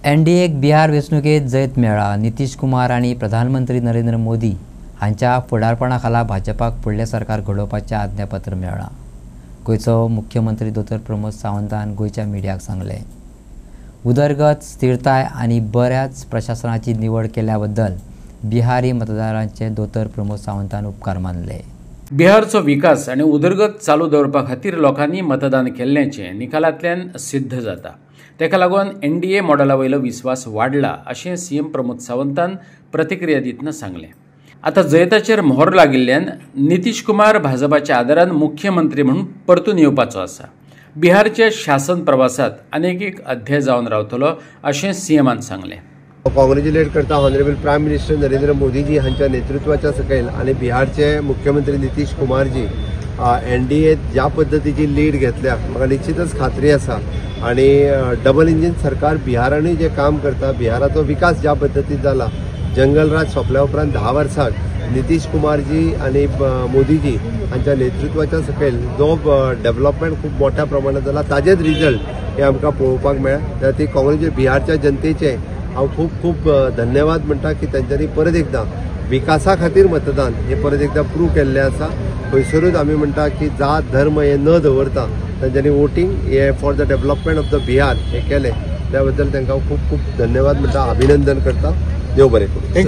एनडीएक बिहार वेंचणुकेत जैत मेळ्ळा। नितीश कुमार आणि प्रधानमंत्री नरेंद्र मोदी हांच्या फुडारपणाखाला भाजपाक फुडलें सरकार घडोवपाचें आज्ञापत्र मेळ्ळां। गोंयचो मुख्यमंत्री दोतोर प्रमोद सावंतान गोंयच्या मिडियाक सांगलें, उदरगत स्थिरताय आनी बऱ्याच प्रशासनाची निवड केल्या बद्दल बिहारी मतदारांचे दोतोर प्रमोद सावंतान उपकार मानले। बिहारचो विकास आनी उदरगत चालू दवरपा खातीर लोकांनी मतदान केल्ल्याचें निकालांतल्यान सिद्ध जाता। तेका लागून एनडीए मॉडेला वयलो विस्वास वाडला अशें सीएम प्रमोद सावंतान प्रतिक्रिया दितना सांगलें। आतां जैताचेर मोहर लागिल्ल्यान नितीश कुमार भाजपाच्या आदारान मुख्यमंत्री म्हणून परतून येवपाचो आसा। बिहारच्या शासन प्रवासात आनीक एक अध्याय जावन रावतलो अशें सीएमान सांगलें। कॉंग्रेच्युलेट करता honourable prime minister Narendra Modi ji हांच्या नेतृत्वाच्या सकयल आनी बिहारचे मुख्यमंत्री नितीश कुमार जी एनडीए ज्या पद्धतीची लीड घेतल्या म्हाका निश्चितच खात्री आसा आणि डबल इंजिन सरकार बिहारांनी जे काम करता, बिहाराचो विकास ज्या पद्धतीत जाला, जंगल राज सोंपल्या उपरांत 10 वर्सांक नितीश कुमारजी आणि मोदीजी हांच्या नेतृत्वाच्या सकयल जो डेव्हलपमेंट खूप मोठ्या प्रमाणात जाला ताजेच रिजल्ट हे आमकां पळोवपाक मेळ्ळा। ती काँग्रेस बिहारच्या जनतेचे हांव खूप खूप धन्यवाद म्हणटा की तांच्यांनी परत एकदा विकासा खातीर मतदान हे परत एकदा प्रूव्ह केल्लें आसा। खंयसरूच आमी म्हणटा की जात धर्म हे न दवरता तांच्यांनी वोटींग हे for the development of the Bihar हे केलें, त्या बद्दल तांकां खूप खूप धन्यवाद म्हणटा, अभिनंदन करता। देव बरें करूं।